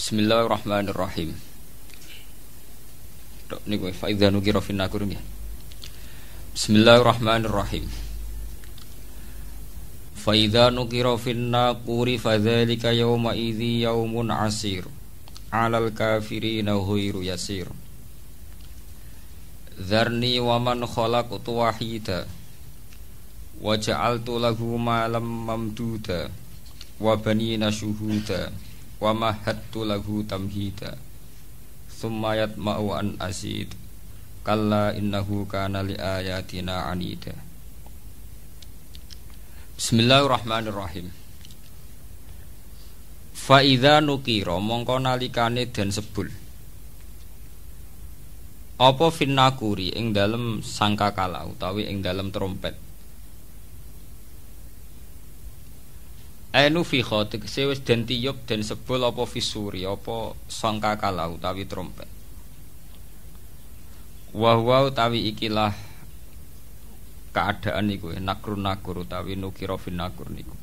Bismillahirrahmanirrahim. Niku fa idza nukira fin nakur nggih. Bismillahirrahmanirrahim. Fa idza nukira fin naquri fadzalika yawma idzi yaumun asir 'alal kafirina ghairu yasir. Dzarni wa man khalaqtu wahida wa ja'altu lahu malam mamduda wa banina syuhuda wa mahattu lahu tamhida summa yatma'u an asid kalla innahu kana li ayatina anida. Bismillahirrahmanirrahim. Fa idza nukira mongko nalikane den sebul apa finnakuri ing dalem sangkakala utawi ing dalem trompet. Anu fi khotik sewis den tiyub den sebul apa fisuri apa sangkakala utawi trompet. Wa utawi ikilah keadaan niku nakur utawi nukira finnakur niku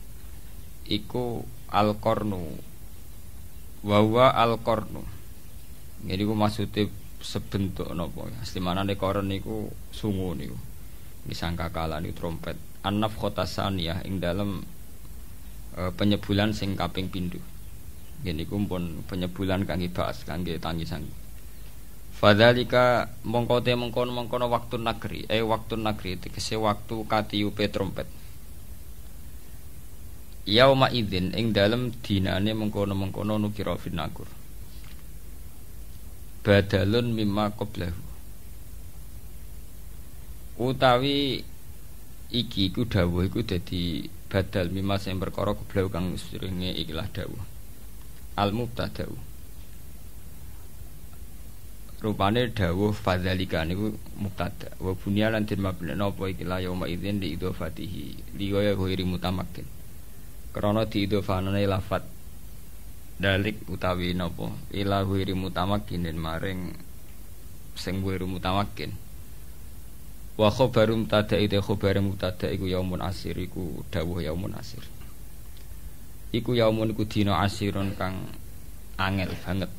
iku al-qarnu wa al-qarnu. Jadi ku maksude sebentuk napa asli manane koron niku sungu niku iki sangkakala niku trompet annaf khotasaniyah ing dalem penyebulan sing kaping pindho. Nggih niku pun penyebulan kangge baas kangge tangisan. Fadzalika mongko te mengkono waktu negeri waktu negeri tegese waktu katiyupe trompet. Yauma idzin ing dalem dinane mengkono nukira finnakur. Badalun mimma qablahu. Utawi iki ku dawuh iku dadi badal mimma sing perkara qablahu kang sedurunge ikilah dawuh. Al-mubtada'u. Rupane dawuh fadzalika niku mubtada. Wa bunya lan den mabna napa ikilah yauma idzin li idhofatihi. Liya ghairi mutamakkin. Krana diidhofanane lafat dalik utawi napa ila ghairi mutamakkin maring sing ghairi mutamakkin. Wa khabaru mubtada ite khabar mubtada iku yaumun asir iku dawuh yaumun asir. Iku yaumun iku dina asirun kang angel banget.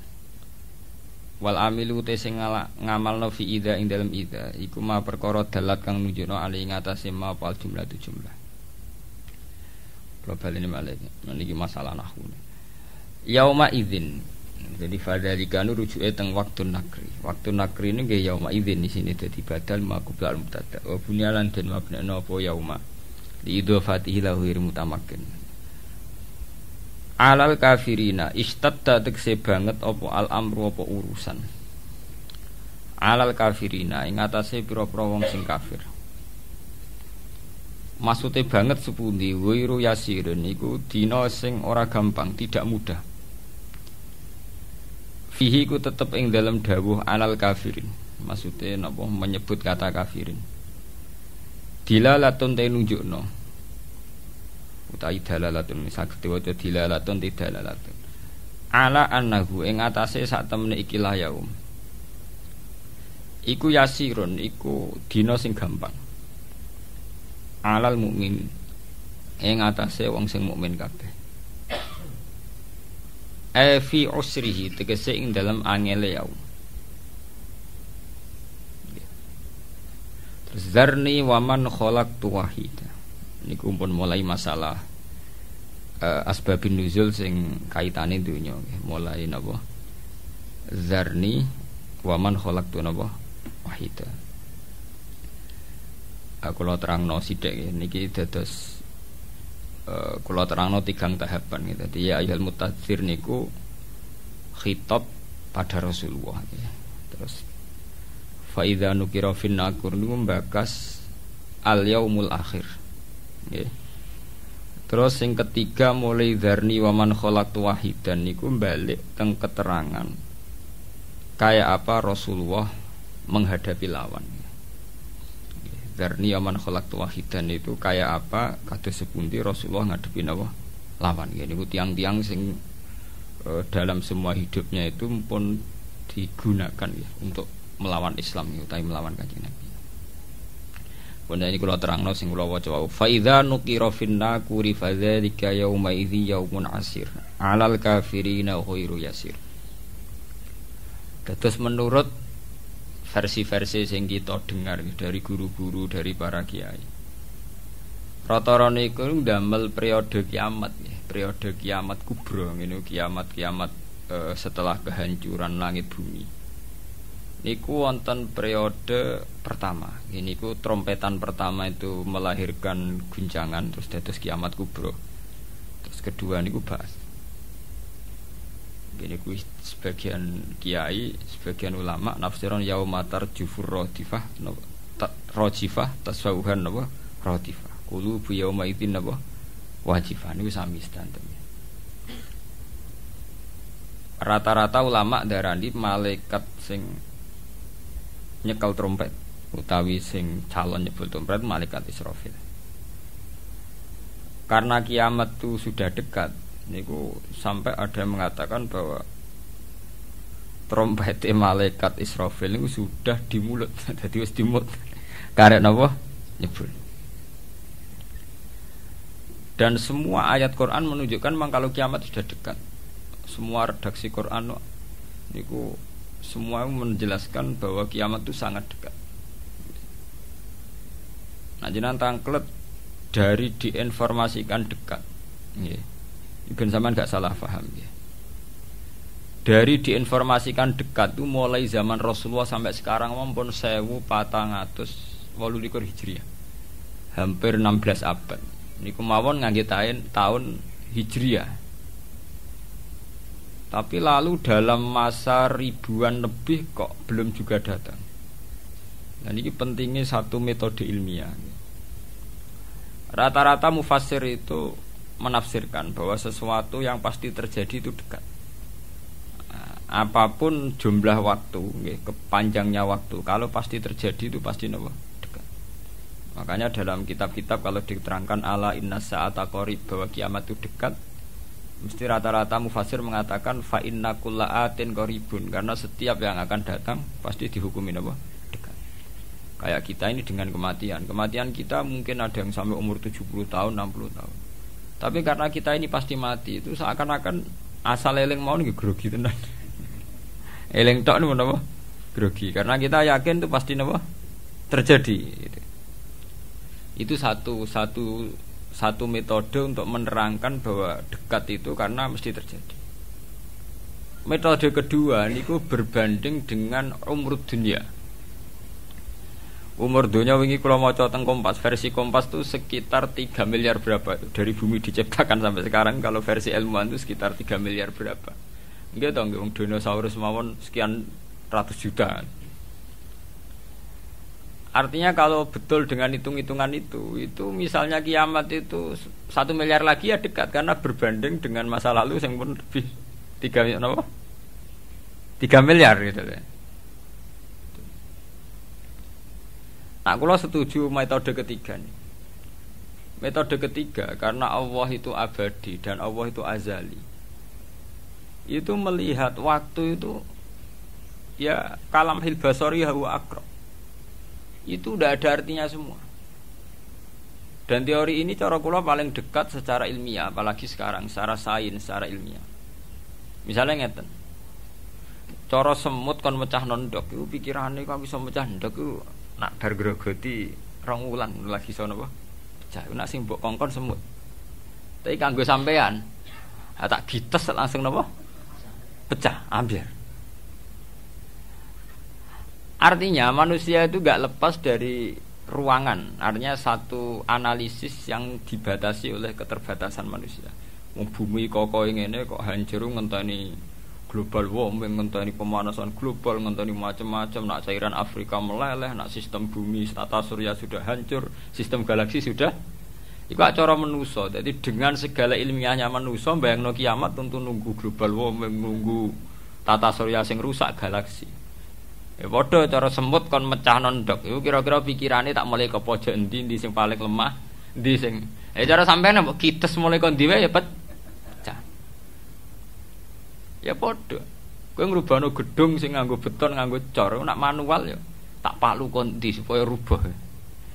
Wal amilu te sing ngamalno fi idza ing dalem idza iku ma perkara dalat kang nunjukno ali ngatasé ma pal jumlah tu jumlah. Problem ini malih niki masalah nahwu. Yauma idzin. Jadi fadzalika nu rujuke teng waktu nakri. Waktu nakri ini nggih yauma idzin di sini dadi badal maqbul al mubtada. Wa bunyalan den mabna apa yauma. Li idhofatihi lahu mutamakkin. Alal kafirina istadda tekse banget apa al amru apa urusan. Alal kafirina ing atase pira-pira wong sing kafir. Maksude banget sepundi wiru yasirun iku dina sing ora gampang, tidak mudah. Fihi ku tetep ing dalam dawuh alal kafirin. Maksude napa menyebut kata kafirin. Dilalatun te nunjukno. Utawi dalalatun saged diwaca dilalatun tidalalatun. Ala annahu ing atase sak temene ikilah yaum. Iku yasirun iku dina sing gampang. Alal mukmin ing atase wong sing mukmin kabeh. Fi usrihi tegese ing dalam angele yaum. Terus zarni wa man khalaqtu wahida. Niku pun mulai masalah asbabun nuzul sing kaitane dunya mulai napa zarni wa man khalaqtu napa wahida. Kula terangno sithik niki dados kula terangno tigang tahapan gitu. Dadi ya ayyuhal mutadzir niku khitab pada Rasulullah ya. Terus fa idza nukira fin nakur niku mbakas al yaumul akhir. Nggih. Terus sing ketiga mulai dzarni wa man khalaqtu wahidan niku balik teng keterangan kayak apa Rasulullah menghadapi lawan. Dzarni wa man khalaqtu wahidan itu kayak apa kados sepundi Rasulullah ngadepi napa lawan. Nggih niku tiang-tiang sing dalam semua hidupnya itu pun digunakan ya untuk melawan Islam utawi melawan Kanjeng Nabi. Benda ini kula terangno sing kula waca wau. Fa idza nuqira finna kuri fadzalika yauma idzi yaumun asir. 'Alal kafirina ghairu yasir. Terus menurut versi-versi sing kita dengar dari guru-guru, dari para kiai, rata-rata niku ndamel periode kiamat ya, periode kiamat kubra ngene, kiamat-kiamat setelah kehancuran langit bumi. Niku wonten periode pertama. Niku trompetan pertama itu melahirkan guncangan terus dados kiamat kubra. Terus kedua niku bahas. Gini ku sebagian kiai, sebagian ulama nafsiron yaumatar jufur rodifah, rojifah tasawuhan napa rodifah. Kulu bu yauma idzin napa wajifah niku sami standar. Rata-rata ulama darani malaikat sing nyekel trompet utawi sing calon nyebul trompet malaikat Israfil. Karena kiamat itu sudah dekat, niku sampai ada yang mengatakan bahwa trompet malaikat Israfil niku sudah di mulut, jadi wis di mulut. Karek napa nyebul. Dan semua ayat Quran menunjukkan memang kalau kiamat sudah dekat. Semua redaksi Quran niku semua menjelaskan bahwa kiamat itu sangat dekat. Nah, jenengan tangklet dari diinformasikan dekat. Nggih. Iben sampean gak salah paham ya. Dari diinformasikan dekat itu mulai zaman Rasulullah sampai sekarang maupun 1428 Hijriah. Hampir 16 abad. Niku mawon ngangge tahun Hijriah. Tapi lalu dalam masa ribuan lebih kok belum juga datang. Nah, ini pentingnya satu metode ilmiah. Rata-rata mufassir itu menafsirkan bahwa sesuatu yang pasti terjadi itu dekat. Nah, apapun jumlah waktu, kepanjangnya waktu, kalau pasti terjadi itu pasti dekat. Makanya dalam kitab-kitab kalau diterangkan ala inna sa'ata qarib bahwa kiamat itu dekat, mesti rata-rata mufassir mengatakan fa inna kulla atin qaribun, karena setiap yang akan datang pasti dihukumi dekat. Kayak kita ini dengan kematian. Kematian kita mungkin ada yang sampai umur 70 tahun, 60 tahun. Tapi karena kita ini pasti mati, itu seakan-akan asal eling mau nggih grogi tenan. Eling tok niku napa? Grogi. Karena kita yakin itu pasti terjadi gitu. Itu satu metode untuk menerangkan bahwa dekat itu karena mesti terjadi. Metode kedua niku berbanding dengan umur dunia. Umur dunia wingi kula maca teng Kompas, versi Kompas itu sekitar 3 miliar berapa itu. Dari bumi diciptakan sampai sekarang kalau versi ilmuwan itu sekitar 3 miliar berapa. Nggih to nggih wong dinosaurus mawon sekian ratus juta. Artinya kalau betul dengan hitung-hitungan itu misalnya kiamat itu 1 miliar lagi ya dekat karena berbanding dengan masa lalu yang pun lebih 3 miliar gitu ya. Nah, kalau setuju metode ketiga nih. Metode ketiga karena Allah itu abadi dan Allah itu azali. Itu melihat waktu itu ya kalamhil basari huwa aqrab. Itu udah ada artinya semua. Dan teori ini cara kula paling dekat secara ilmiah, apalagi sekarang secara sains, secara ilmiah. Misalnya ngeten. Cara semut kon mecah ndok iku pikirane kok bisa mecah ndok iku nak bar grogoti 2 wulan lagi iso napa? Pecah. Nak sing mbok kongkon semut. Tapi kanggo sampean, tak gites langsung napa? Pecah, ambiar. Artinya manusia itu gak lepas dari ruangan. Artinya satu analisis yang dibatasi oleh keterbatasan manusia. Bumi kok ngene kok hancur ngenteni global warming, ngenteni pemanasan global, ngenteni macam-macam. Nak cairan Afrika meleleh, nak sistem bumi tata surya sudah hancur, sistem galaksi sudah. Iku cara manusa. Jadi dengan segala ilmiahnya manusa bayangno kiamat tentu nunggu global warming, nunggu tata surya sing rusak galaksi. Ya padha cara semut kon mecah ndok. Iku kira-kira pikirane tak mulai ke pojok endi sing paling lemah, endi sing. Cara sampean mbok kites mulai kon diwe ya pecah. Ya padha. Kowe ngrubahno gedung sing nganggo beton, nganggo cor, nak manual ya tak palu kon ndi supaya rubah.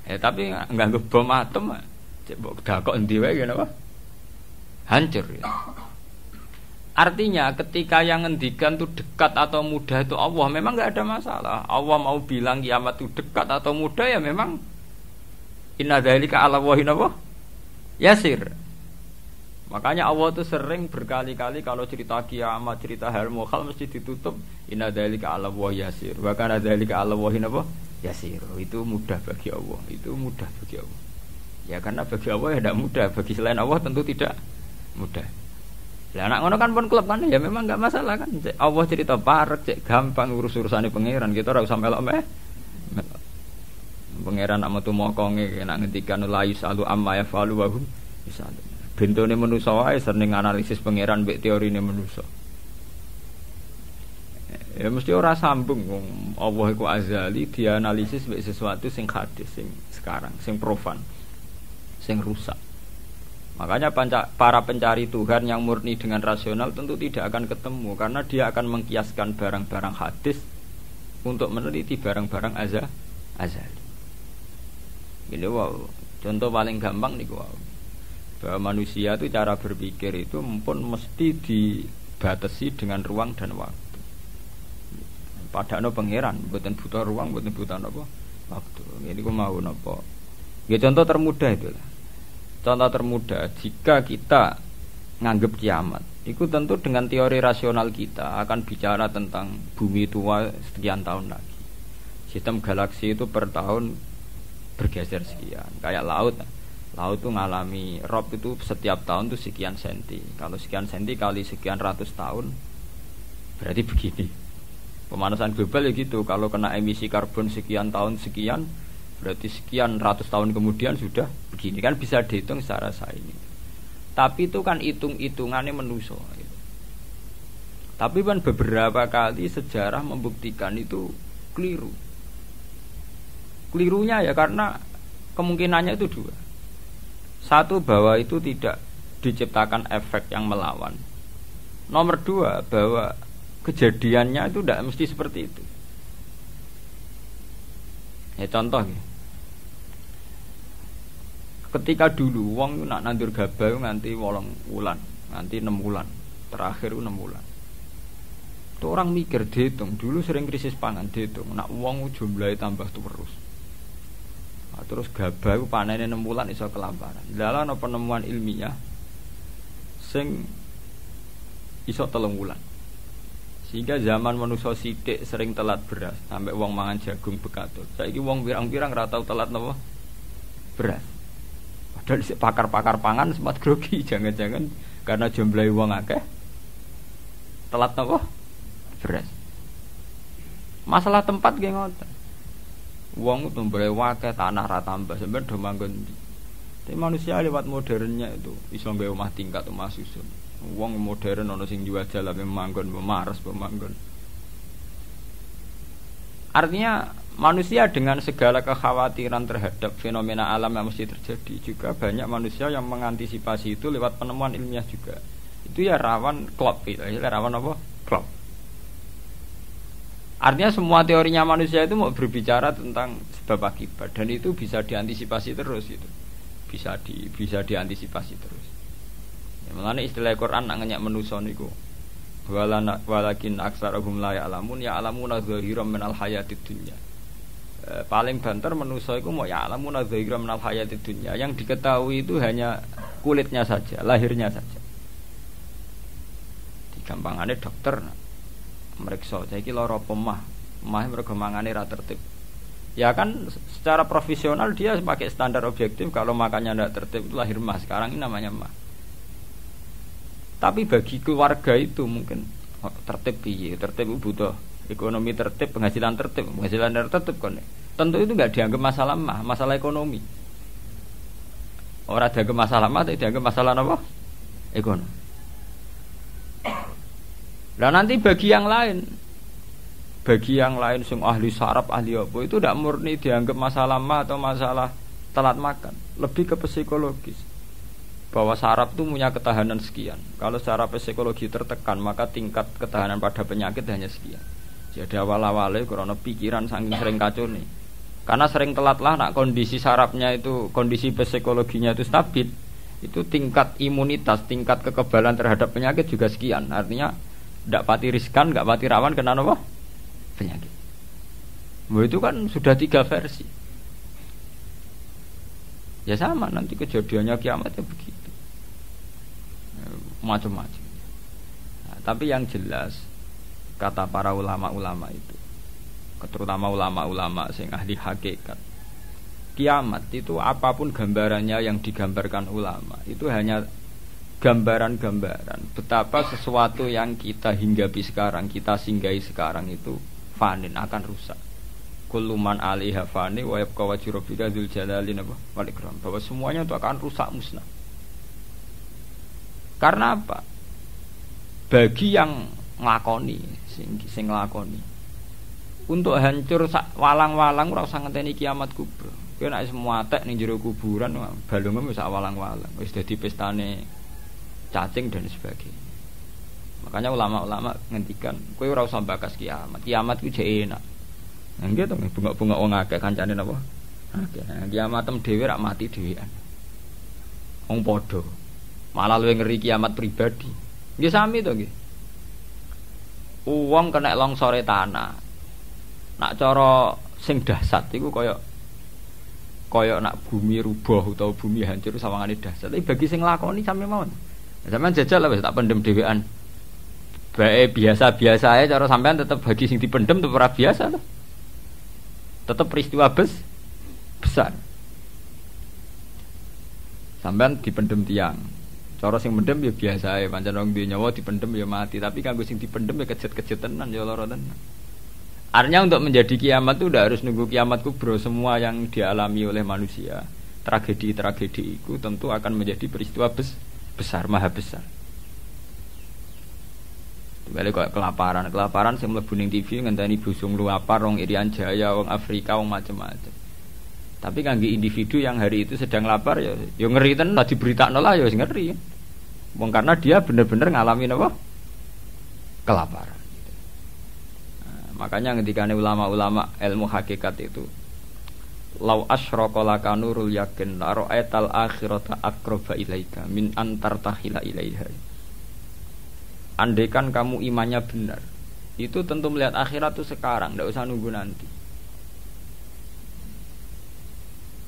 Tapi nganggo bom atom cek mbok dakok endi wae ngene apa? Hancur ya. Artinya ketika yang ngendikan itu dekat atau mudah itu Allah, memang nggak ada masalah. Allah mau bilang kiamat itu dekat atau mudah ya memang inna dzalika 'ala Allahi yasir. Makanya Allah itu sering berkali-kali kalau cerita kiamat, cerita hal mukhal mesti ditutup inna dzalika 'ala Allahi yasir. Wa kana dzalika 'ala Allahi yasir. Itu mudah bagi Allah, itu mudah bagi Allah. Ya karena bagi Allah ya tidak mudah, bagi selain Allah tentu tidak mudah. Lah anak ngono kan pun klub kan ya memang enggak masalah kan. Allah cerita parek cek gampang urus-urusane pangeran, kita ora usah melok meh. Pangeran nak metu mokonge nek ngendikan la yusalu amma yafalu wa hum yusalu. Bentone manusa wae sering analisis pangeran mbek teorine manusa. Ya mesti ora sambung wong Allah iku azali dianalisis mbek sesuatu sing hadis sing sekarang, sing profan, sing rusak. Makanya para pencari Tuhan yang murni dengan rasional tentu tidak akan ketemu karena dia akan mengkiaskan barang-barang hadis untuk meneliti barang-barang azali. Ini wow, contoh paling gampang nih wow. Bahwa manusia itu cara berpikir itu pun mesti dibatasi dengan ruang dan waktu. Padahal pangeran, bukan butuh ruang, bukan butuh apa waktu. Ini aku mau apa? Ya contoh termudah itulah. Contoh termudah, jika kita nganggep kiamat, itu tentu dengan teori rasional kita akan bicara tentang bumi tua sekian tahun lagi. Sistem galaksi itu per tahun bergeser sekian. Kayak laut itu ngalami rob itu setiap tahun itu sekian senti. Kalau sekian senti kali sekian ratus tahun, berarti begini. Pemanasan global ya gitu. Kalau kena emisi karbon sekian tahun sekian, berarti sekian ratus tahun kemudian sudah begini, kan bisa dihitung secara sains. Tapi itu kan hitung-hitungannya manusia. Tapi kan beberapa kali sejarah membuktikan itu keliru. Kelirunya ya karena kemungkinannya itu dua. Satu, bahwa itu tidak diciptakan efek yang melawan. Nomor dua, bahwa kejadiannya itu tidak mesti seperti itu. Ya contoh ya. Ketika dulu wong nak nandur gabah nganti 8 wulan, nganti 6 wulan, terakhir 6 wulan. Itu orang mikir dihitung, dulu sering krisis pangan dihitung, nak wong jumlahnya tambah terus. Nah, terus gabah panennya 6 wulan iso kelaparan. Lalu ana penemuan ilmiah sing iso 3 wulan. Sehingga zaman manusia sithik sering telat beras, sampai wong mangan jagung bekatut. Saiki wong pirang-pirang ora tau telat napa? Beras. Padahal pakar-pakar pangan sempat grogi, jangan-jangan karena jumlah wong akeh telat napa? Beras. Masalah tempat nggih ngoten. Wong tumbale akeh tanah ra tambah, sampeyan do manggon. Tapi manusia lewat modernnya itu iso nggawe omah tingkat, omah susun. Wong modern ana sing jual jalan manggon memaras pemanggon. Artinya manusia dengan segala kekhawatiran terhadap fenomena alam yang mesti terjadi, juga banyak manusia yang mengantisipasi itu lewat penemuan ilmiah juga. Itu ya rawan klop gitu. Rawan apa? Klop. Artinya semua teorinya manusia itu mau berbicara tentang sebab akibat, dan itu bisa diantisipasi terus gitu. Bisa diantisipasi terus. Mulane istilah Quran nak ngenyak manusa niku walakin aksarahum la ya'lamun ya'lamuna zahiran minal hayatid dunya. Paling banter manusa iku mau ya'lamuna zahiran minal hayatid dunya, yang diketahui itu hanya kulitnya saja, lahirnya saja. Digampangane dokter meriksa saiki lara pemah mergo mangane ra tertib. Ya kan secara profesional dia pakai standar objektif, kalau makannya tidak tertib itu lahir mah, sekarang ini namanya mah. Tapi bagi keluarga itu mungkin tertib piye? Tertib butuh ekonomi tertib, penghasilan tertib kan. Tentu itu enggak dianggap masalah mah, masalah ekonomi. Orang dianggap masalah mah, tapi dianggap masalah apa? Ekonomi. Lah nanti bagi yang lain sing ahli saraf, ahli apa itu tidak murni dianggap masalah mah atau masalah telat makan, lebih ke psikologis. Bahwa saraf itu punya ketahanan sekian. Kalau secara psikologi tertekan, maka tingkat ketahanan pada penyakit hanya sekian. Jadi awal-awalnya karena pikiran saking sering kacau nih. Karena sering telat lah, nak kondisi sarafnya itu, kondisi psikologinya itu stabil, itu tingkat imunitas, tingkat kekebalan terhadap penyakit juga sekian. Artinya tidak pati riskan, nggak pati rawan kena apa? Penyakit. Itu kan sudah 3 versi. Ya sama nanti kejadiannya kiamat ya begitu. Macam-macam. Nah, tapi yang jelas kata para ulama-ulama itu, terutama ulama-ulama sing ahli hakikat, kiamat itu apapun gambarannya yang digambarkan ulama itu hanya gambaran-gambaran betapa sesuatu yang kita hinggapi sekarang, kita singgahi sekarang itu fanin, akan rusak. Kullu man 'alaiha fani wa yabqa wajhu rabbika dzul jalali wal ikram, bahwa semuanya itu akan rusak musnah. Karena apa? Bagi yang nglakoni, sing nglakoni untuk hancur walang-walang ora usah ngenteni kiamat kubra. Kowe nek semua tek ning jero kuburan balungmu wis walang-walang, wis dadi pestane cacing dan sebagainya. Makanya ulama-ulama ngendikan kowe ora usah bakas kiamat. Kiamat ku jek enak. Nah nggih to bunga-bunga wong akeh kancane napa? Akeh. Kiamatem dhewe rak mati dhewean. Wong padha. Malah luwih ngeri kiamat pribadi. Nggih sami to nggih. Wong kena longsore tanah. Nak cara sing dahsyat iku kaya nak bumi rubuh utawa bumi hancur sawangane dahsyat. Tapi bagi sing nglakoni sampe mawon. Sampeyan jajal lah wis tak pendem dhewean. Bae biasa-biasa ae cara sampean tetep bagi sing dipendem tetep ora biasa to. Tetep peristiwa besar. Sampean dipendem tiang. Cara sing mendem ya biasa ae, pancen wong duwe nyawa dipendem ya mati, tapi kanggo sing dipendem ya kejet-kejet tenan ya lara tenan. Artinya untuk menjadi kiamat itu udah harus nunggu kiamat kubro. Semua yang dialami oleh manusia, tragedi-tragedi itu tentu akan menjadi peristiwa besar, maha besar. Balik kok kelaparan sing mlebu ning TV ngenteni busung luapar wong Irian Jaya, wong Afrika, wong macam-macam. Tapi kanggo individu yang hari itu sedang lapar ya ngeri tenan diberitakno lah ya wis ngeri. Wong karena dia bener-bener ngalami apa? Kelaparan. Nah, makanya ketikane ulama-ulama ilmu hakikat itu lau asyraqa laka nurul yakin la ra'aital akhirata aqraba ilaika min antar tahila ilaiha. Andaikan kamu imannya benar, itu tentu melihat akhirat itu sekarang, tidak usah nunggu nanti.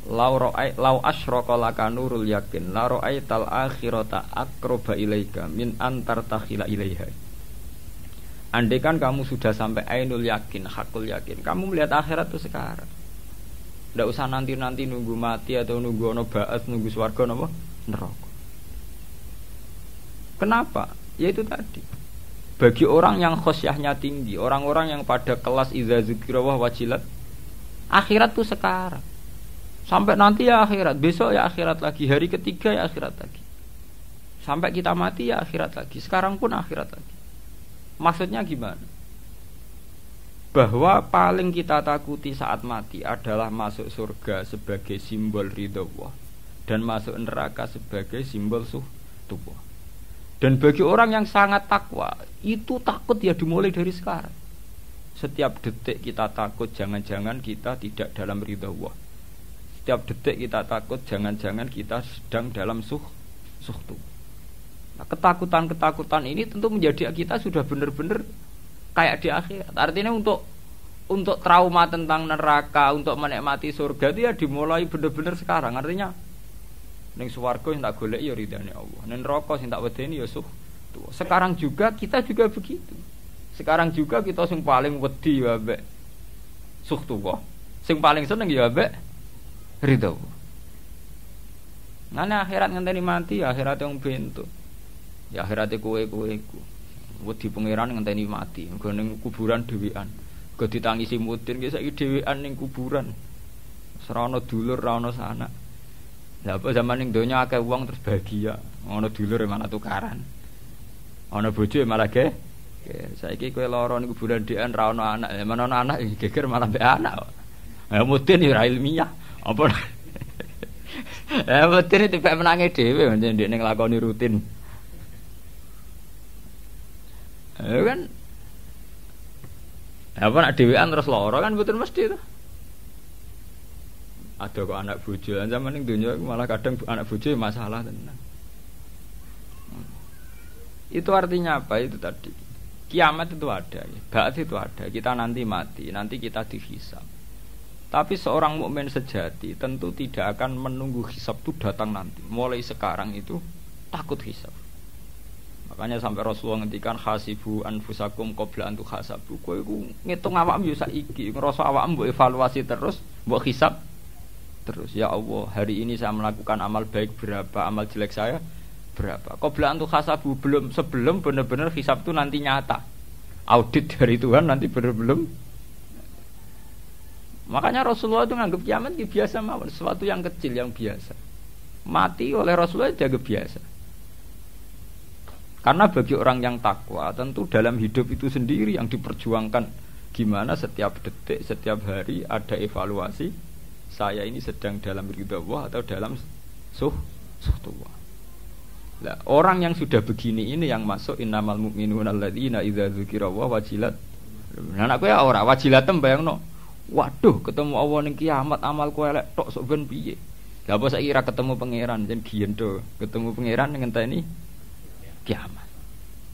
Lau asyraqa laka nurul yakin la ra'aital akhirata aqraba ilaika min antar tahila ilaiha. Andaikan kamu sudah sampai ainul yakin, hakul yakin, kamu melihat akhirat itu sekarang. Tidak usah nanti-nanti nunggu mati atau nunggu ono ba'ats, nunggu swarga napa neraka. Kenapa? Ya itu tadi. Bagi orang yang khosyahnya tinggi, orang-orang yang pada kelas idza dzikra wa wajilat, akhirat itu sekarang. Sampai nanti ya akhirat, besok ya akhirat lagi, hari ketiga ya akhirat lagi. Sampai kita mati ya akhirat lagi, sekarang pun akhirat lagi. Maksudnya gimana? Bahwa paling kita takuti saat mati adalah masuk surga sebagai simbol ridha Allah dan masuk neraka sebagai simbol suhtu. Dan bagi orang yang sangat takwa, itu takut ya dimulai dari sekarang. Setiap detik kita takut jangan-jangan kita tidak dalam ridha Allah. Setiap detik kita takut jangan-jangan kita sedang dalam suhtu. Nah, ketakutan-ketakutan ini tentu menjadi kita sudah benar-benar kayak di akhirat. Artinya untuk trauma tentang neraka, untuk menikmati surga itu ya dimulai benar-benar sekarang. Artinya ning swarga sing tak golek ya ridane Allah. Ning neraka sing tak wedeni ya suhtu. Sekarang juga kita juga begitu. Sekarang juga kita sing paling wedi ya mbek suhtu kok. Sing paling seneng ya mbek ridho. Nana akhirat ngenteni mati, akhirat yang bentuk. Ya akhirate kowe iku. Wedi pangeran ngenteni mati, nggo ning kuburan dhewean. Go ditangisi mudin ki saiki dhewean ning kuburan. Ora ana dulur, ora ana sanak. Lah apa zaman ning donya akeh wong terus bahagia. Ana dulur malah tukaran. Ana bojo malah ge. Saiki kowe lara ning kuburan dhewean ra ana anak. Lah mana ana anak geger malah mbek anak. Ya mudin ya ilmiah. Apa mudin itu pek menange dhewe ndek ning lakoni rutin. Kan apa nak dhewean terus lara kan mboten mesti to. Ada kok anak bojo, zaman ning donya malah kadang anak bojo masalah tenan. Itu artinya apa itu tadi? Kiamat itu ada, ba'ats itu ada. Kita nanti mati, nanti kita dihisab. Tapi seorang mukmin sejati tentu tidak akan menunggu hisab itu datang nanti. Mulai sekarang itu takut hisab. Makanya sampai Rasulullah ngendikan hasibu anfusakum qabla an tuhasabu. Kowe iku ngitung awakmu yo saiki, ngrasa awakmu mbok evaluasi terus, mbok hisab terus. Ya Allah, hari ini saya melakukan amal baik berapa, amal jelek saya berapa. Qabla an tuhasabu, sebelum benar-benar hisab itu nanti nyata. Audit dari Tuhan nanti belum. Makanya Rasulullah itu nganggap kiamat biasa mawon, sesuatu yang kecil yang biasa. Mati oleh Rasulullah dianggap biasa. Karena bagi orang yang takwa, tentu dalam hidup itu sendiri yang diperjuangkan gimana setiap detik, setiap hari ada evaluasi. Saya ini sedang dalam ridha Allah atau dalam suhtullah. Nah, orang yang sudah begini ini yang masuk innamal mu'minuna alladzina idza dzukirallahu wajilat. Nah, nek kowe ora wajilatem bayangno. Waduh, ketemu Allah ning kiamat amalku elek tok sok ben piye. Lah apa saiki ra ketemu pangeran jen biyen to, ketemu pangeran ngenteni kiamat.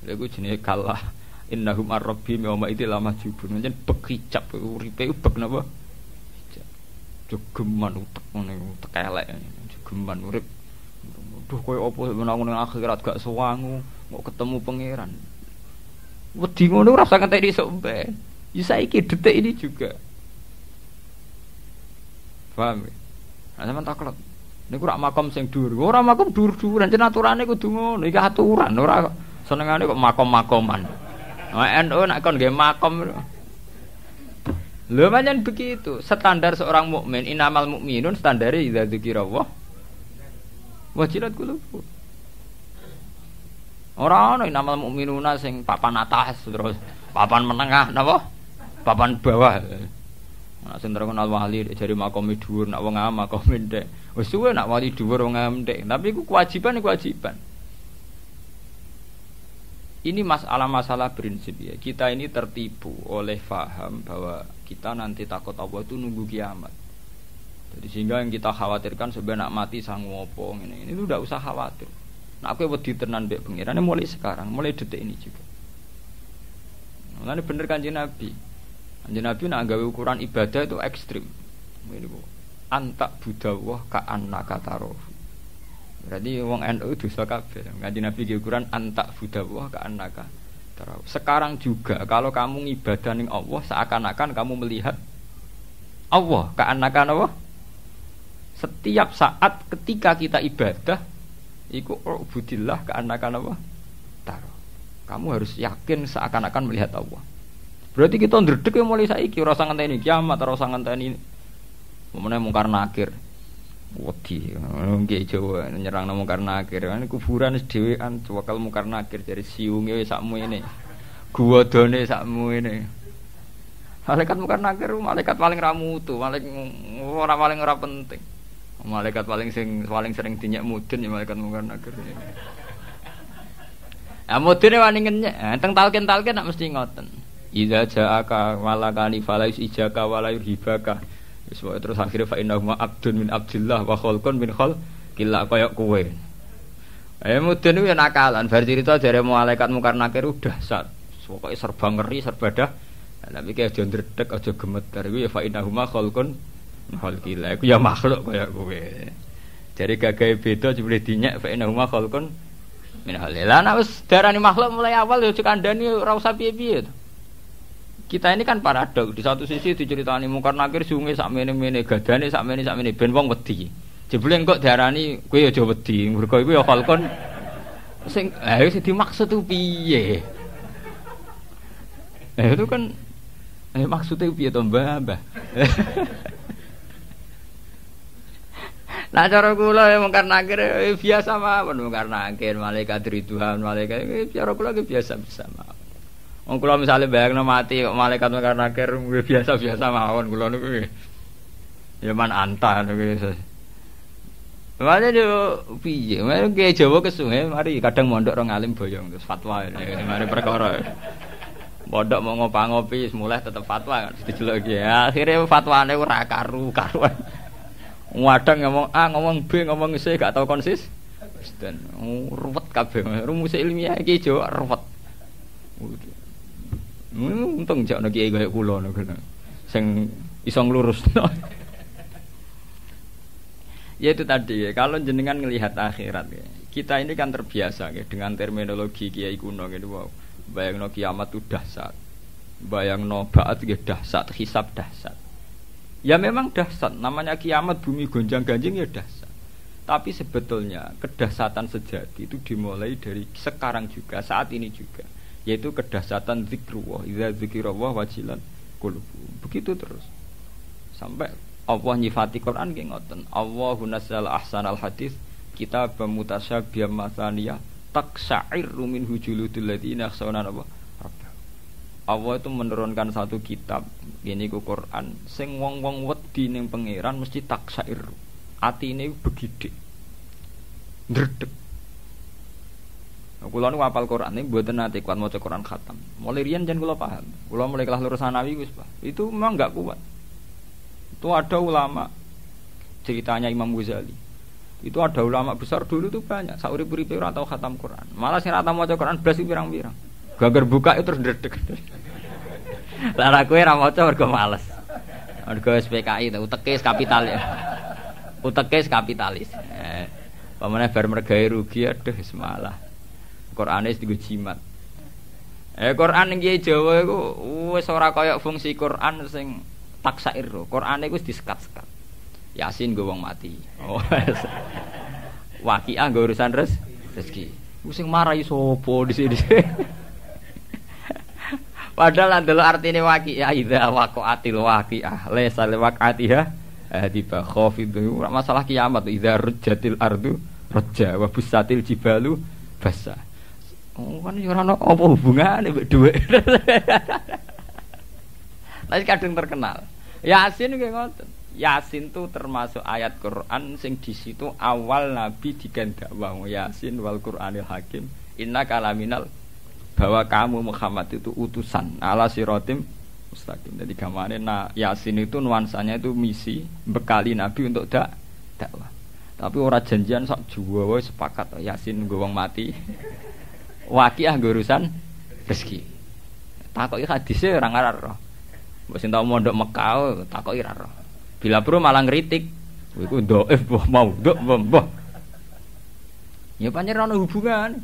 Lha iku jenenge kalah innahum ar-rabbihim yawma idzil lamajubun. Jen bekicap uripe bek napa? Jogeman utek ngene utek elek. Jogeman urip. Duh koyo apa menang ning akhirat gak sewangu, kok ketemu pangeran. Wedi ngono ora usah ngenteni sok ben. Ya saiki detik ini juga. Paham? Nah, sampean taklek. Niku rak makom sing dhuwur. Ora makom dhuwur-dhuwuran, jen aturane kudu ngono. Iki aturan, ora senengane kok makom-makoman. NU nek kon nggih makom. Lho pancen begitu. Standar seorang mukmin, innamal mukminun standare idza dzikirallah wajilat qulubuhum. Ora ana innamal mukminuna sing papan atas terus papan menengah napa? Papan bawah. Nek sing terkenal wali jari makome dhuwur, nek wong am makome ndek. Wis suwe nek wali dhuwur wong am ndek, tapi iku kewajiban. Ini masalah prinsip ya. Kita ini tertipu oleh faham bahwa kita nanti takut Allah itu nunggu kiamat. Jadi sehingga yang kita khawatirkan sebenarnya nak mati sanggup apa ini itu tidak usah khawatir. Nak aku wedi tenan mbek pangeran mulai sekarang, mulai detik ini juga. Nah, ini bener Kanjeng Nabi. Kanjeng Nabi nak gawe ukuran ibadah itu ekstrim. Ini kok antak budawah ka annaka taro. Berarti wong NU dosa kabeh. Kanjeng Nabi gawe ukuran antak budawah ka annaka taro. Sekarang juga kalau kamu ngibadah ning Allah seakan-akan kamu melihat Allah ka annaka apa? Setiap saat ketika kita ibadah iku ubudillah ka annaka apa? Taro. Kamu harus yakin seakan-akan melihat Allah. Berarti kita ndredeg mulai saiki ora usah ngenteni kiamat, ora usah ngenteni momene mungkar nakir. Wedi nggih Jawa nyerang mungkar nakir. Kan kuburan wis dhewean wakal mungkar nakir dari siunge sakmu ini. Guwadane sakmu ini. Malaikat mungkar nakir malaikat paling ra mutu, paling ora penting. Malaikat paling sering dinyak mudun ya malaikat mungkar nakir. Ah mudune wani ngenyek, teng talken-talken nak mesti ngoten. Idza ja'aka malakani falais ijaka walayur hibaka. Wis terus akhire fa innahu abdun min abdillah wa khalqun min khalqillah kaya kowe. Mudun kuwi nakalan, bar cerita jare malaikat mungkar nakir udah sat. Pokoke serba ngeri, serba dah. Tapi ki aja ndredeg, aja gemeter. Iku ya fa innahu khalqun min khalqillah. Iku ya makhluk kaya kowe. Jare gagahe beda jebule dinyak fa innahu khalqun min khalqillah. Nek wis darani makhluk mulai awal ya kandhani ora usah piye-piye. Kita ini kan paradok. Di satu sisi diceritani mungkar nakir sungai sakmene-mene, gadane sakmene-sakmene ben wong wedi. Jebule engko diarani kowe aja wedi, mergo iku ya khalqun sing sing dimaksud ku piye? Itu kan maksudnya piye to Mbah? Nah cara kula ya mungkar nakir biasa mawon mungkar nakir, malaikat ridwan, malaikat cara kula biasa-biasa mawon. Wong kula misale bayangno mati kok malaikat mungkar nakir biasa-biasa mawon kula niku. Ya man anta niku. Mane yo piye? Mane ki Jawa kesuwe mari kadang mondok ora ngalim boyong terus fatwa mari perkara. Mondok mau ngopi mulai tetep fatwa kan dijelok iki. Akhire fatwane ora karu-karuan. Wadang ngomong A, ngomong B, ngomong C gak tau konsis. Dan ruwet kabeh. Rumus ilmiah iki jo ruwet. Untung jak nek kiai kaya kula ngono. Sing iso nglurusno. Ya itu tadi ya, kalau jenengan ngelihat akhirat ya, kita ini kan terbiasa ya, dengan terminologi kiai kuno gitu. Wow. Bayangno kiamat itu dahsyat. Bayangno ba'at itu dahsyat, hisab dahsyat. Ya memang dahsyat, namanya kiamat bumi gonjang-ganjing ya dahsyat. Tapi sebetulnya kedahsyatan sejati itu dimulai dari sekarang juga, saat ini juga, yaitu kedahsyatan zikrullah. Idza zikrullah wajilan qulubuhum. Begitu terus. Sampai Allah nyifati Quran nggih ngoten. Allahu nazzal ahsanal hadis kitabam mutasyabihan mathaniyah taqsa'irru minhu juludul ladzina yakhshawna Allah. Allah itu menurunkan satu kitab ini ku Quran sing wong-wong wedi ning pangeran mesti taqsa'irru. Atine begidik. Ndredeg. Kula nu hafal Quran iki mboten nate kuat maca Quran khatam. Mulai riyen jan kula paham. Kula mulai kelas lurus sanawi wis, Pak. Itu memang enggak kuat. Itu ada ulama ceritanya Imam Ghazali. Itu ada ulama besar dulu tuh banyak. Saurip-uripe ora tau khatam Quran. Malah sing ora tau maca Quran blas pirang-pirang. Gagar buka itu terus ndredeg. Lah kowe ora maca mergo males. Mergo SPKI uteke kapital ya. Uteke kapitalis. Pamane bar mergawe rugi aduh wis malah. Qur'ane wis dienggo jimat. Quran ning Kiai Jawa iku wis ora kaya fungsi Quran sing taksair. Qur'ane iku wis disekat-sekat. Yasin nggo wong mati. Oh. Waqiah nggo urusan rezeki. Sing marahi sapa dhisik-dhisik. Padahal andel artine waqiah idza waqa'atil waqiah laisa liwaqatiha tiba khafidu. Ora masalah kiamat idza rujjatil ardu rajja wa busatil jibalu basa. Oh kan ora ono apa hubungane mbek dhuwit. Lah kadung terkenal. Yasin nggih ngoten. Yasin itu termasuk ayat Quran sing di situ awal Nabi digandakwah Yasin wal Qur'anil Hakim innaka laminal bahwa kamu Muhammad itu utusan ala siratim mustaqim. Jadi gamane Yasin itu nuansanya itu misi bekali Nabi untuk dakwah. Tapi ora janjian sak juwa sepakat Yasin nggo wong mati. Waqiah nggo urusan rezeki. Takoki hadise ora ngarep. Mbok sing tau mondok Mekah takoki ora roh. Bila perlu malah ngritik. Iku dhaif mau nduk mbah. Ya pancen ana hubungan.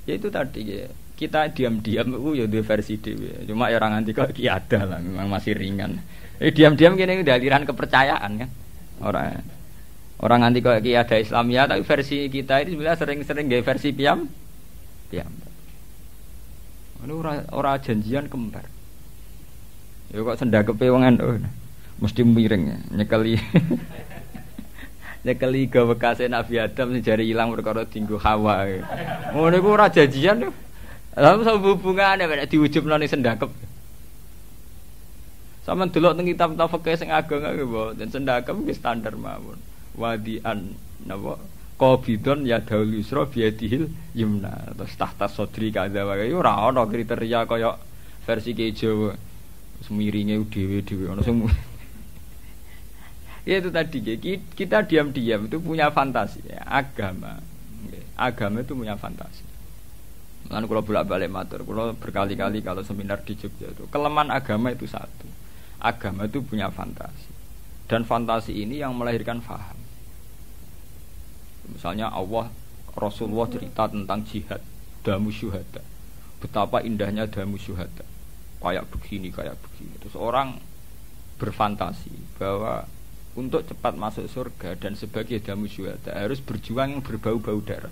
Ya itu tadi ya. Kita diam-diam itu ya di versi dhewe. Cuma ya orang nganti kok iki ada lah, memang masih ringan. Diam-diam kene udah aliran kepercayaan kan. Orang nganti kok iki ada Islamia tapi versi kita ini sebenarnya sering-sering gawe versi piam. Ora janjian kembar. Ya kok sendakepe wong NU mesti miring ya, nyekeli. Nyekeli gawe bekase Nabi Adam sing jare ilang perkara dienggo Hawa. Ngono iku ora janjian lho. Lah apa hubungane nek diwujubno ning sendakep. Sampeyan delok teng kitab fikih sing ageng kuwi mboten sendakep wis standar mawon. Wadian napa qabidon ya daul yusra biadihil yumna. Terus tahta sodri kadha wae ora ana kriteria kaya versi Kiai Jawa. Semiringe dhewe-dhewe ana sing ya itu tadi kita diam-diam itu punya fantasi ya. Agama itu punya fantasi. Lan kula bolak-balik matur, kula berkali-kali kalau seminar di Jogja itu kelemahan agama itu satu. Agama itu punya fantasi. Dan fantasi ini yang melahirkan faham. Misalnya Allah Rasulullah cerita tentang jihad, damu syuhada. Betapa indahnya damu syuhada. Kayak begini. Terus orang berfantasi bahwa untuk cepat masuk surga dan sebagai damu syuhada harus berjuang yang berbau-bau darah.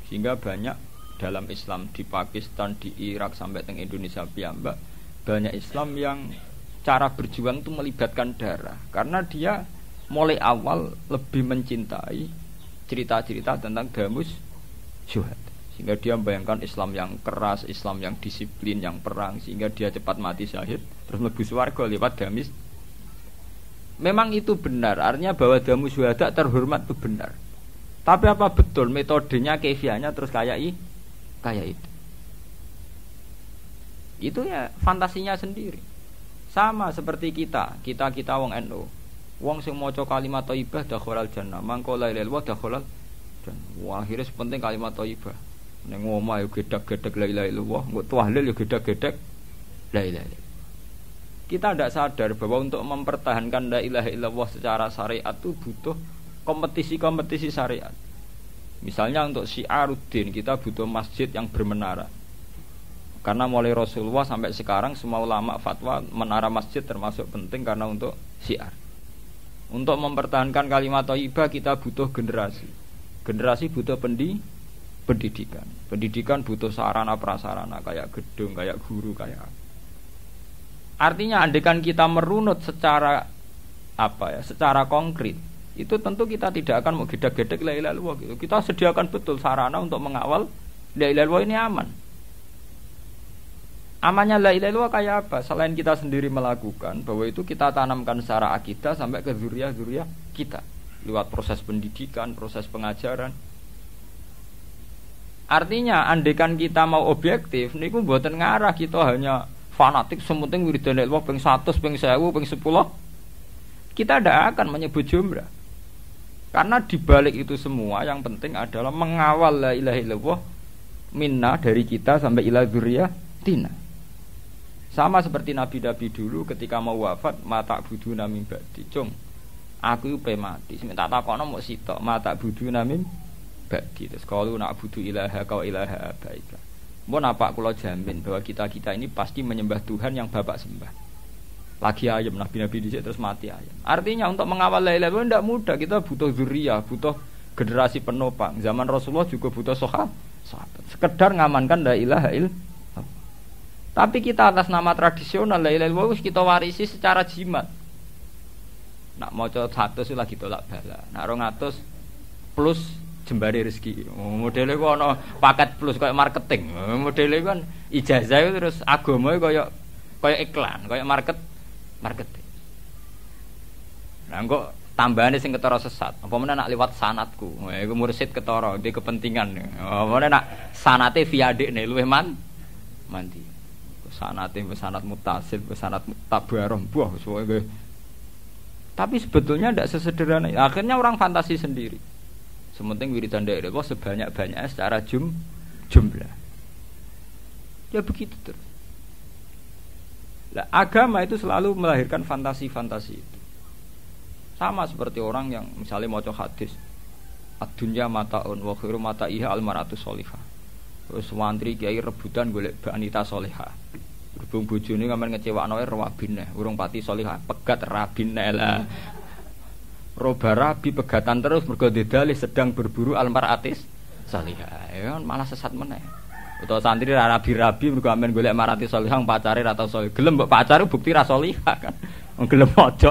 Sehingga banyak dalam Islam di Pakistan, di Irak sampai ke Indonesia piyambak banyak Islam yang cara berjuang itu melibatkan darah karena dia mulai awal lebih mencintai cerita-cerita tentang damus syuhada. Sehingga dia membayangkan Islam yang keras, Islam yang disiplin, yang perang, sehingga dia cepat mati syahid, terus mlebu swarga lewat damis. Memang itu benar, artinya bahwa damu syuhada terhormat itu benar. Tapi apa betul metodenya, kefiahnya terus kayak itu? Itu ya fantasinya sendiri. Sama seperti kita wong NU. Wong sing maca kalimat thayyibah dakhalal jannah, mangko la ilaha illallah dakhalal jannah. Wah, akhire penting kalimat thayyibah. Ning omah yo gedhek-gedhek la ilaha illallah, engko tahlil yo gedhek-gedhek la ilaha illallah. Kita tidak sadar bahwa untuk mempertahankan la ilaha illallah secara syariat itu butuh kompetisi-kompetisi syariat. Misalnya untuk syiaruddin kita butuh masjid yang bermenara. Karena mulai Rasulullah sampai sekarang semua ulama fatwa menara masjid termasuk penting karena untuk syiar. Untuk mempertahankan kalimat thayyibah kita butuh generasi. Generasi butuh pendidikan. Pendidikan butuh sarana prasarana kayak gedung, kayak guru, kayak. Artinya andaikan kita merunut secara secara konkret, itu tentu kita tidak akan mau gedek-gedek la ilaha illallah gitu. Kita sediakan betul sarana untuk mengawal la ilaha illallah ini aman. Amannya la ilaha illallah kayak apa? Selain kita sendiri melakukan, bahwa itu kita tanamkan secara akidah sampai ke zuriat-zuriat kita lewat proses pendidikan, proses pengajaran. Artinya andaikan kita mau objektif, niku mboten ngarah kita hanya fanatik sementing wiridan la ilaha ping 100, ping 1000, ping 10. Kita tidak akan menyebut jumlah. Karena dibalik itu semua yang penting adalah mengawal la ilaha illallah minna dari kita sampai ila dzurriyyatina. Sama seperti nabi-nabi dulu ketika mau wafat, mata budu namim ba'di. Cung, aku pe mati. Seminta takono mau sitok, mata budu namim ba'di. Terus kalau nak budu ilaha kau ilaha abaika. Mun apa kula jamin bahwa kita ini pasti menyembah Tuhan yang Bapak sembah. Lagi ayam nabi-nabi dhisik terus mati ayam. Artinya untuk mengawal la ilaha illallah tidak mudah. Kita butuh zuriyah, butuh generasi penopang. Zaman Rasulullah juga butuh sahabat. Sekedar ngamankan la ilaha illallah. Tapi kita atas nama tradisional la ilaha illallah kita warisi secara jimat. Nak maca 100 lagi tolak bala. Nak 200 plus jembare rezeki. Modele ku ana paket plus kayak marketing. Modele kan ijazah itu terus agama kayak iklan, kayak marketing. Nah kok tambahane sing ketara sesat. Apa meneh nak liwat sanatku. Iku mursid ketara di kepentingan. Apa meneh nak sanate via dekne luwih mandi. Sanate sanat mutasil, sanat tabarah, buah semuanya. Tapi sebetulnya tidak sesederhana. Akhirnya orang fantasi sendiri. Sementing wiridan daerah sebanyak-banyaknya secara jumlah. Ya begitu terus. Nah, agama itu selalu melahirkan fantasi-fantasi itu. Sama seperti orang yang misalnya maca hadis, ad-dunya mataun wa khairu mataiha al-mar'atu sholihah. Terus wantri kiai rebutan golek wanita sholihah. Berhubung bojone ngamen ngecewakno rawabine, urung pati sholihah, pegat rabine lah. Roba rabi pegatan terus mergo dalih sedang berburu al-mar'atis sholihah. Ya malah sesat meneh. Utawa santri rabi-rabi mergo amen golek mar'atis sholihah pacare ra tau sholih. Gelem mbok pacare bukti ra sholihah kan. Wong gelem aja.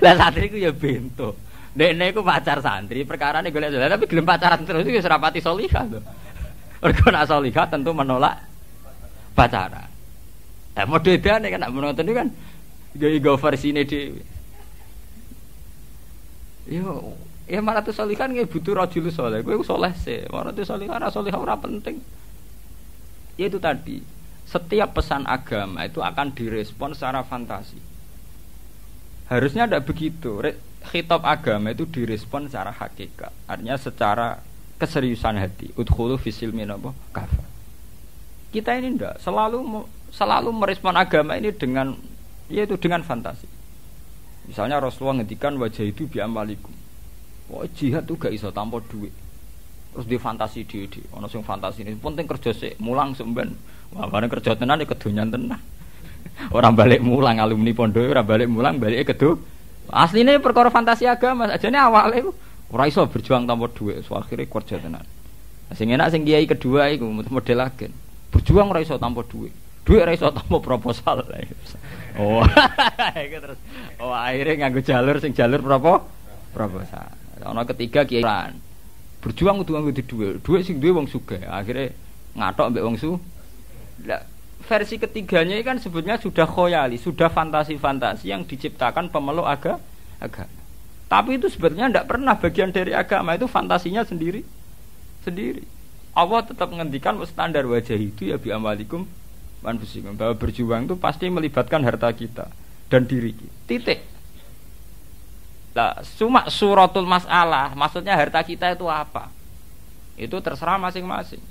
Lah santri ku ya bento. Dekne iku pacar santri, perkarane golek sholihah tapi gelem pacaran terus iki wis ra pati sholihah lho. Mergo nek sholihah tentu menolak pacaran. Nah modedane kan nak menonton itu kan go versine dhewe. Ya maratu sholihah nggih butuh rajul saleh. Kowe saleh sih. Maratu sholihah ra sholihah ora penting. Ya itu tadi. Setiap pesan agama itu akan direspon secara fantasi. Harusnya tidak begitu. Khitab agama itu direspon secara hakikat. Artinya secara keseriusan hati. Udkhulu fisil minapa kafa. Kita ini tidak selalu merespon agama ini dengan fantasi. Misalnya Rasulullah ngendikan wajah itu bi amalikum. Wah jihad tuh gak iso tanpa duit. Terus di fantasi dhewe. Ono sing fantasi ini penting kerja sik, mulang semben. Wah bareng kerja tenan ya kedonyan tenan. Orang balik mulang alumni pondok ora balik mulang balike kedo. Asline perkara fantasi agama, ajane awale ora iso berjuang tanpa duit. So akhire kerja tenan. Sing enak sing kiai kedua iku model agen. Berjuang ora iso tanpa duit. Duit ora iso tanpa proposal. Oh. Iku terus akhirnya nganggo jalur proposal. Ana ketiga kiai berjuang kudu nganggo duit. Duit sing duwe wong sugih. Akhirnya ngatok mbek wong su. Lah versi ketiganya kan sebetulnya sudah khoyali, sudah fantasi-fantasi yang diciptakan pemeluk agama. Tapi itu sebetulnya tidak pernah bagian dari agama, itu fantasinya sendiri. Allah tetap menghentikan standar wajah itu ya bi amalikum anfusikum, bahwa berjuang itu pasti melibatkan harta kita. dan diri kita. Titik. Lah, cuma suratul masalah, maksudnya harta kita itu apa? Itu terserah masing-masing.